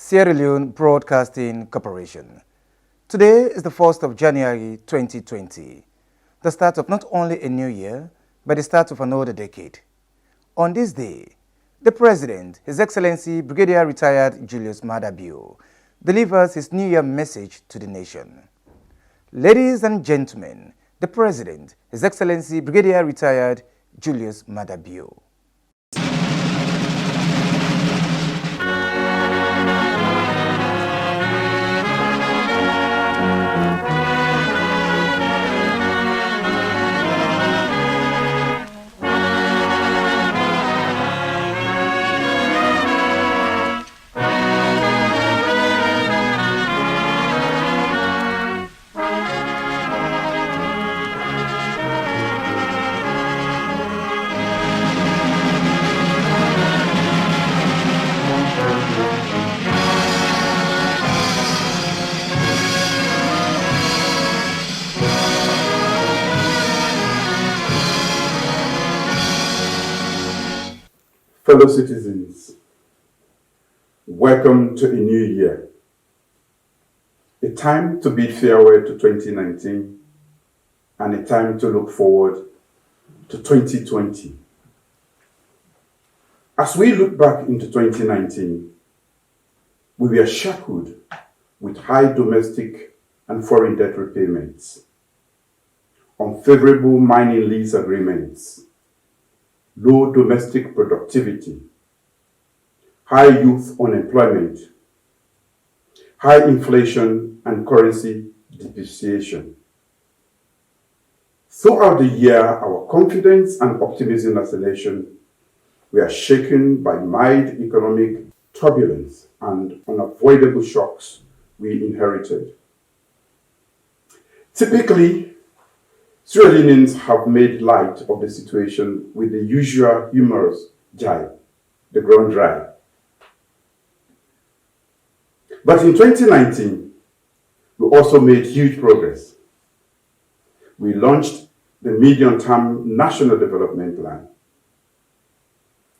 Sierra Leone Broadcasting Corporation. Today is the 1st of January 2020, the start of not only a new year, but the start of another decade. On this day, the President, His Excellency Brigadier Retired Julius Maada, delivers his New Year message to the nation. Ladies and gentlemen, the President, His Excellency Brigadier Retired Julius Maada. Fellow citizens, welcome to a new year. A time to bid farewell to 2019 and a time to look forward to 2020. As we look back into 2019, we were shackled with high domestic and foreign debt repayments, unfavorable mining lease agreements, low domestic productivity, high youth unemployment, high inflation and currency depreciation. Throughout the year, our confidence and optimism as a nation were shaken by mild economic turbulence and unavoidable shocks we inherited. Typically, Sierra Leoneans have made light of the situation with the usual humorous jibe, the ground dry. But in 2019, we also made huge progress. We launched the medium-term National Development Plan,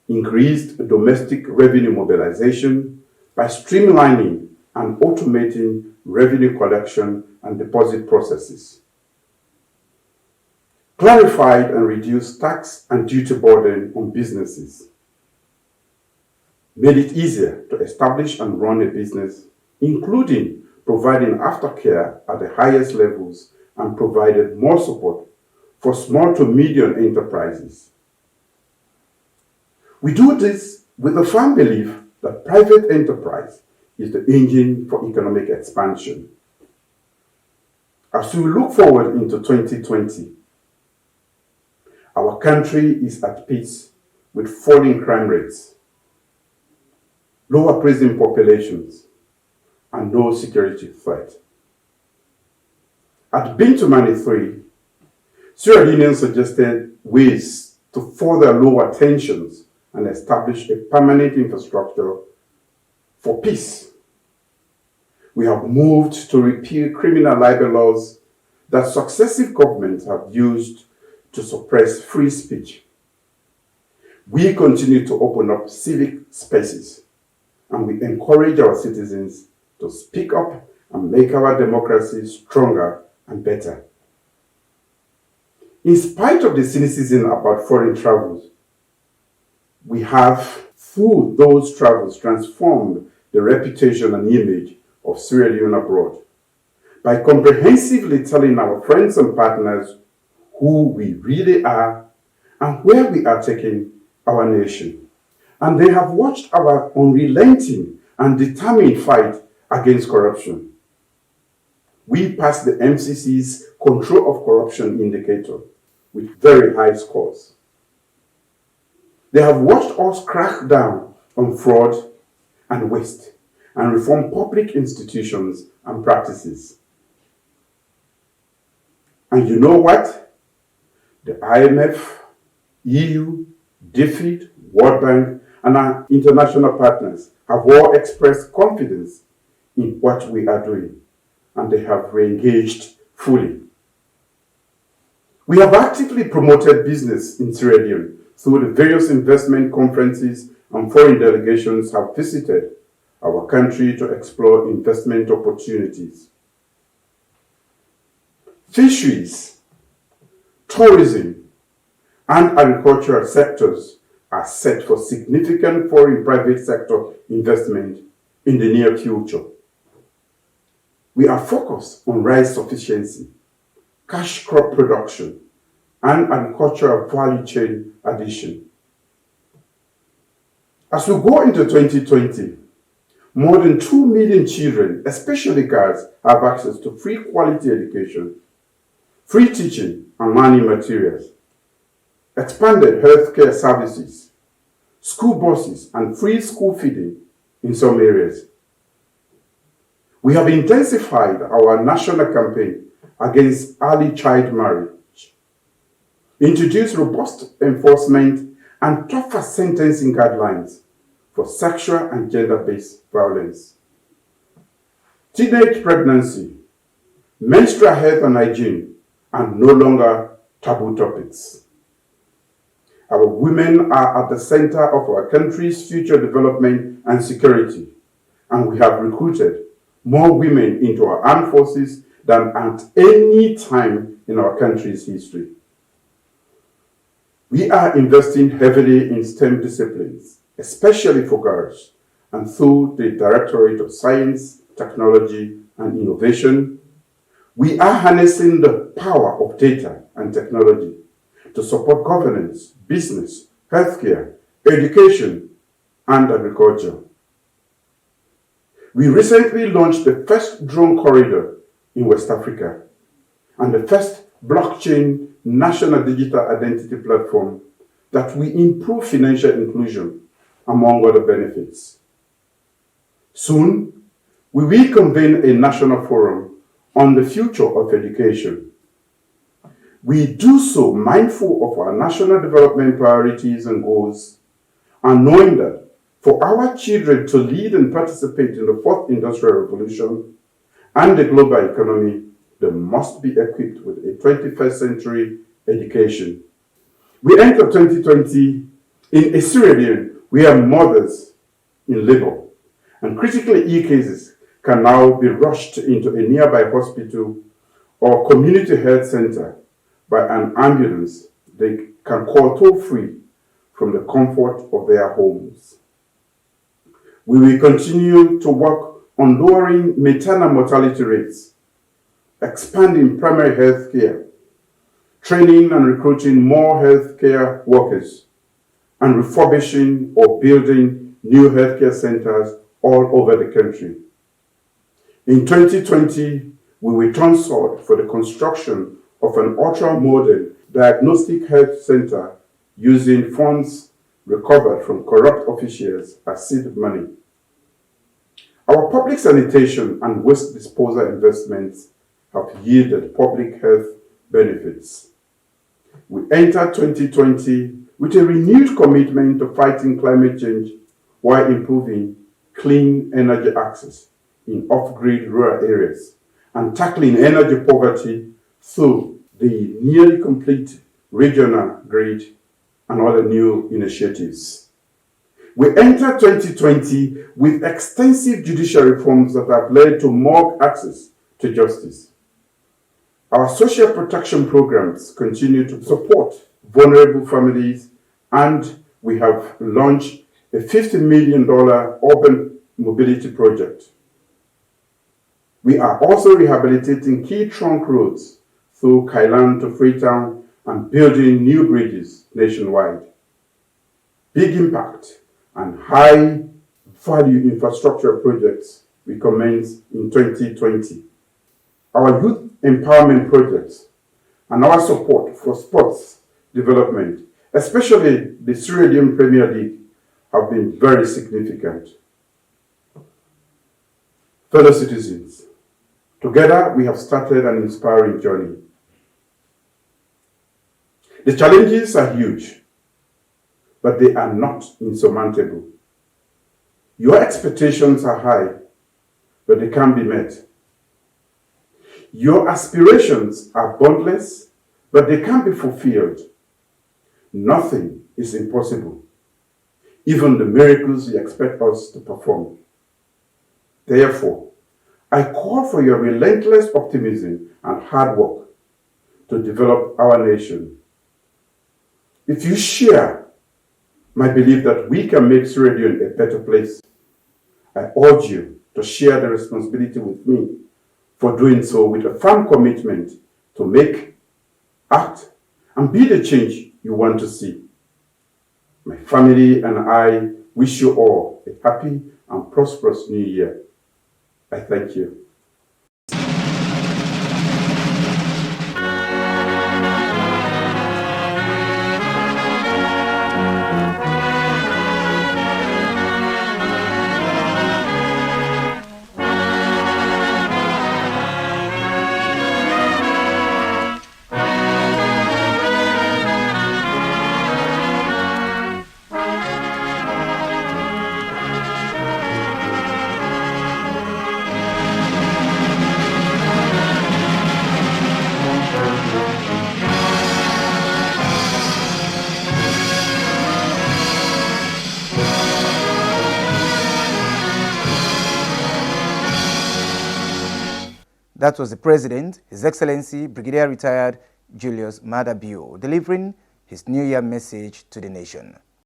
increased domestic revenue mobilization by streamlining and automating revenue collection and deposit processes, clarified and reduced tax and duty burden on businesses, made it easier to establish and run a business, including providing aftercare at the highest levels, and provided more support for small to medium enterprises. We do this with the firm belief that private enterprise is the engine for economic expansion. As we look forward into 2020, our country is at peace with falling crime rates, lower prison populations, and no security threat. At Bintumani 3, Sierra Leone suggested ways to further lower tensions and establish a permanent infrastructure for peace. We have moved to repeal criminal libel laws that successive governments have used to suppress free speech. We continue to open up civic spaces, and we encourage our citizens to speak up and make our democracy stronger and better. In spite of the cynicism about foreign travels, we have, through those travels, transformed the reputation and image of Sierra Leone abroad by comprehensively telling our friends and partners who we really are and where we are taking our nation. And they have watched our unrelenting and determined fight against corruption. We passed the MCC's Control of Corruption indicator with very high scores. They have watched us crack down on fraud and waste and reform public institutions and practices. And you know what? The IMF, EU, DFID, World Bank, and our international partners have all expressed confidence in what we are doing, and they have re-engaged fully. We have actively promoted business in Sierra Leone through the various investment conferences and foreign delegations have visited our country to explore investment opportunities. Fisheries, tourism, and agricultural sectors are set for significant foreign private sector investment in the near future. We are focused on rice sufficiency, cash crop production, and agricultural value chain addition. As we go into 2020, more than 2 million children, especially girls, have access to free quality education, free teaching and learning materials, expanded healthcare services, school buses, and free school feeding in some areas. We have intensified our national campaign against early child marriage, introduced robust enforcement and tougher sentencing guidelines for sexual and gender-based violence. Teenage pregnancy, menstrual health and hygiene are no longer taboo topics. Our women are at the center of our country's future development and security, and we have recruited more women into our armed forces than at any time in our country's history. We are investing heavily in STEM disciplines, especially for girls, and through the Directorate of Science, Technology, and Innovation, we are harnessing the power of data and technology to support governance, business, healthcare, education, and agriculture. We recently launched the first drone corridor in West Africa and the first blockchain national digital identity platform that will improve financial inclusion, among other benefits. Soon, we will convene a national forum on the future of education. We do so mindful of our national development priorities and goals, and knowing that for our children to lead and participate in the fourth industrial revolution and the global economy, they must be equipped with a 21st century education. We enter 2020 in a Sierra Leone where mothers in labor and critically ill cases can now be rushed into a nearby hospital or community health center by an ambulance they can call toll-free from the comfort of their homes. We will continue to work on lowering maternal mortality rates, expanding primary health care, training and recruiting more healthcare workers, and refurbishing or building new healthcare centers all over the country. In 2020, we will turn sword for the construction of an ultra-modern diagnostic health center using funds recovered from corrupt officials as seed money. Our public sanitation and waste disposal investments have yielded public health benefits. We enter 2020 with a renewed commitment to fighting climate change while improving clean energy access in off-grid rural areas and tackling energy poverty through the nearly complete regional grid and other new initiatives. We enter 2020 with extensive judicial reforms that have led to more access to justice. Our social protection programs continue to support vulnerable families, and we have launched a $50 million urban mobility project. We are also rehabilitating key trunk roads through Kailan to Freetown and building new bridges nationwide. Big impact and high value infrastructure projects will commence in 2020. Our youth empowerment projects and our support for sports development, especially the Sierra Leone Premier League, have been very significant. Fellow citizens, together we have started an inspiring journey. The challenges are huge, but they are not insurmountable. Your expectations are high, but they can be met. Your aspirations are boundless, but they can be fulfilled. Nothing is impossible, even the miracles you expect us to perform. Therefore, I call for your relentless optimism and hard work to develop our nation. If you share my belief that we can make Sierra Leone a better place, I urge you to share the responsibility with me for doing so with a firm commitment to make, act, and be the change you want to see. My family and I wish you all a happy and prosperous new year. I thank you. That was the President, His Excellency Brigadier Retired Julius Maada, delivering his New Year message to the nation.